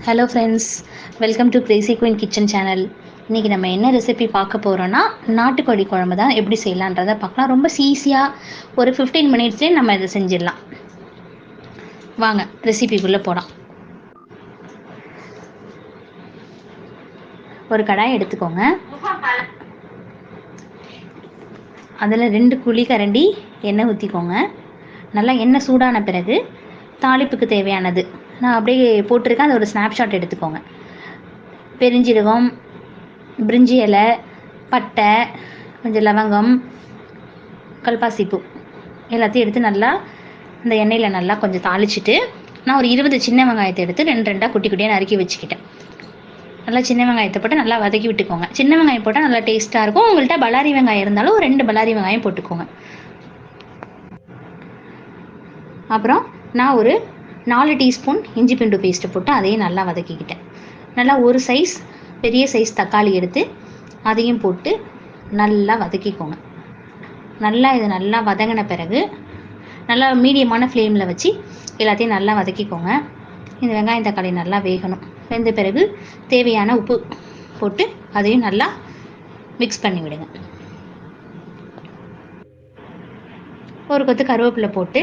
Hello friends, welcome to Crazy queen kitchen channel. இன்றைக்கி நம்ம என்ன ரெசிபி பார்க்க போகிறோன்னா, நாட்டுக்கோழி குழம்பு தான் எப்படி செய்யலான்றதை பார்க்கலாம். ரொம்ப ஈஸியாக ஒரு 15 மினிட்ஸ்லேயே நம்ம இதை செஞ்சிடலாம். வாங்க ரெசிபிக்குள்ளே போகலாம். ஒரு கடாய் எடுத்துக்கோங்க. அதில் 2 குழிக்கரண்டி எண்ணெய் ஊற்றிக்கோங்க. நல்லா எண்ணெய் சூடான பிறகு தாளிப்புக்கு தேவையானது நான் அப்படியே போட்டிருக்கேன், அதை ஒரு ஸ்னாப்ஷாட் எடுத்துக்கோங்க. பெருஞ்சீரகம், பிரிஞ்சி இலை, பட்டை, கொஞ்சம் லவங்கம், கல்பாசிப்பூ எல்லாத்தையும் எடுத்து நல்லா இந்த எண்ணெயில் நல்லா கொஞ்சம் தாளிச்சிட்டு, நான் ஒரு 20 சின்ன வெங்காயத்தை எடுத்து 2 குட்டி குட்டியாக நறுக்கி வச்சுக்கிட்டேன். நல்லா சின்ன வெங்காயத்தை போட்டு நல்லா வதக்கி விட்டுக்கோங்க. சின்ன வெங்காயம் போட்டால் நல்லா டேஸ்ட்டாக இருக்கும். உங்கள்கிட்ட பல்லாரி வெங்காயம் இருந்தாலும் ஒரு 2 பல்லாரி வெங்காயம் போட்டுக்கோங்க. அப்புறம் நான் ஒரு 4 டீஸ்பூன் இஞ்சி பூண்டு பேஸ்ட்டு போட்டு அதையும் நல்லா வதக்கிக்கிட்டேன். நல்லா ஒரு பெரிய சைஸ் தக்காளி எடுத்து அதையும் போட்டு நல்லா வதக்கிக்கோங்க. இது நல்லா வதங்கின பிறகு நல்லா மீடியமான ஃப்ளேமில் வச்சு எல்லாத்தையும் நல்லா வதக்கிக்கோங்க. இந்த வெங்காயம் தக்காளி நல்லா வேகணும். வெந்த பிறகு தேவையான உப்பு போட்டு அதையும் நல்லா மிக்ஸ் பண்ணி விடுங்க. ஒரு கொத்து கருவேப்பிலை போட்டு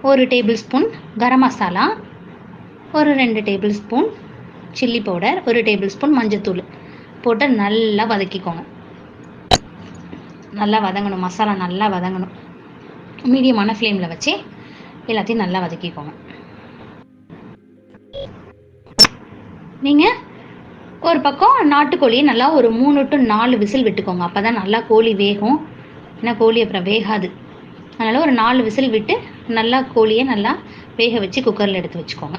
1 டேபிள் ஸ்பூன் கரம் மசாலா, ஒரு 2 table spoon chilli powder, 1 table spoon மஞ்சத்தூள் போட்டு நல்லா வதக்கிக்கோங்க. நல்லா வதங்கணும், மசாலா நல்லா வதங்கணும். மீடியமான ஃப்ளேமில் வச்சு எல்லாத்தையும் நல்லா வதக்கிக்கோங்க. நீங்கள் ஒரு பக்கம் நாட்டுக்கோழியை நல்லா ஒரு 3 to 4 விசில் விட்டுக்கோங்க. அப்போ தான் நல்லா கோழி வேகும். ஏன்னா கோழி அப்புறம் வேகாது. அதனால் ஒரு 4 விசில் விட்டு நல்லா கோழியை நல்லா வேக வச்சு குக்கரில் எடுத்து வச்சுக்கோங்க.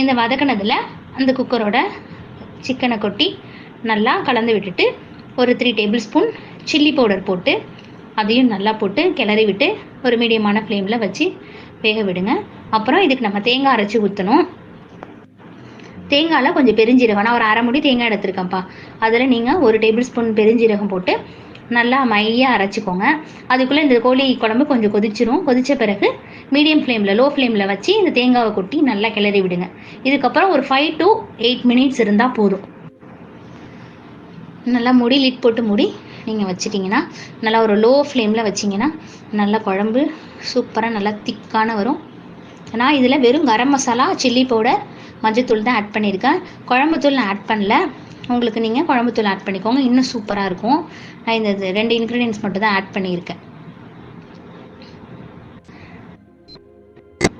இந்த வதக்கினதில் அந்த குக்கரோட சிக்கனை கொட்டி நல்லா கலந்து விட்டுட்டு ஒரு 3 டேபிள் ஸ்பூன் சில்லி பவுடர் போட்டு அதையும் நல்லா போட்டு கிளறி விட்டு ஒரு மீடியமான ஃப்ளேமில் வச்சு வேக விடுங்க. அப்புறம் இதுக்கு நம்ம தேங்காய் அரைச்சி ஊற்றணும். தேங்காயில் கொஞ்சம் பெருஞ்சீரகம், நான் ஒரு அரை முடி தேங்காய் எடுத்துருக்கேன்ப்பா. அதில் நீங்கள் 1 டேபிள் ஸ்பூன் பெருஞ்சீரகம் போட்டு நல்லா மையாக அரைச்சிக்கோங்க. அதுக்குள்ளே இந்த கோழி குழம்பு கொஞ்சம் கொதிச்சிரும். கொதித்த பிறகு மீடியம் ஃப்ளேமில் லோ ஃப்ளேமில் வச்சு இந்த தேங்காவை கொட்டி நல்லா கிளறி விடுங்க. இதுக்கப்புறம் ஒரு 5 to 8 மினிட்ஸ் இருந்தால் போதும். நல்லா மூடி லிட் போட்டு மூடி நீங்கள் வச்சிட்டிங்கன்னா நல்லா ஒரு லோ ஃப்ளேமில் வச்சிங்கன்னா நல்லா குழம்பு சூப்பராக நல்லா திக்கான வரும். நான் இதில் வெறும் கரம் மசாலா, சில்லி பவுடர், மஞ்சத்தூள் தான் ஆட் பண்ணியிருக்கேன். குழம்புத்தூள் நான் ஆட் பண்ணல. உங்களுக்கு நீங்கள் குழம்புத்தூள் ஆட் பண்ணிக்கோங்க, இன்னும் சூப்பராக இருக்கும். நான் இந்த 2 இன்க்ரீடியன்ஸ் மட்டும் தான் ஆட் பண்ணியிருக்கேன்.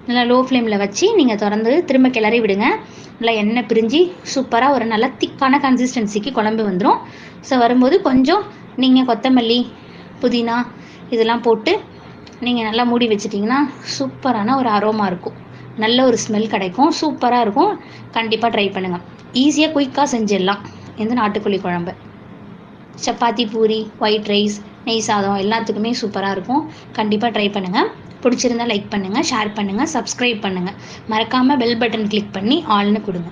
நல்லா லோ ஃப்ளேமில் வச்சு நீங்கள் திறந்து திரும்ப கிளறி விடுங்க. நல்லா எண்ணெய் பிரிஞ்சு சூப்பராக ஒரு நல்லா திக்கான கன்சிஸ்டன்சிக்கு குழம்பு வந்துடும். ஸோ வரும்போது கொஞ்சம் நீங்கள் கொத்தமல்லி, புதினா இதெல்லாம் போட்டு நீங்கள் நல்லா மூடி வச்சிட்டிங்கன்னா சூப்பரான ஒரு அரோமா இருக்கும். நல்ல ஒரு ஸ்மெல் கிடைக்கும், சூப்பராக இருக்கும். கண்டிப்பாக ட்ரை பண்ணுங்கள். ஈஸியாக குயிக்காக செஞ்சிடலாம் இந்த நாட்டுக்கோழி குழம்பு. சப்பாத்தி, பூரி, ஒயிட் ரைஸ், நெய் சாதம் எல்லாத்துக்குமே சூப்பராக இருக்கும். கண்டிப்பாக ட்ரை பண்ணுங்கள். பிடிச்சிருந்தால் லைக் பண்ணுங்கள், ஷேர் பண்ணுங்கள், சப்ஸ்கிரைப் பண்ணுங்கள். மறக்காமல் பெல் பட்டன் கிளிக் பண்ணி ஆல்னு கொடுங்க.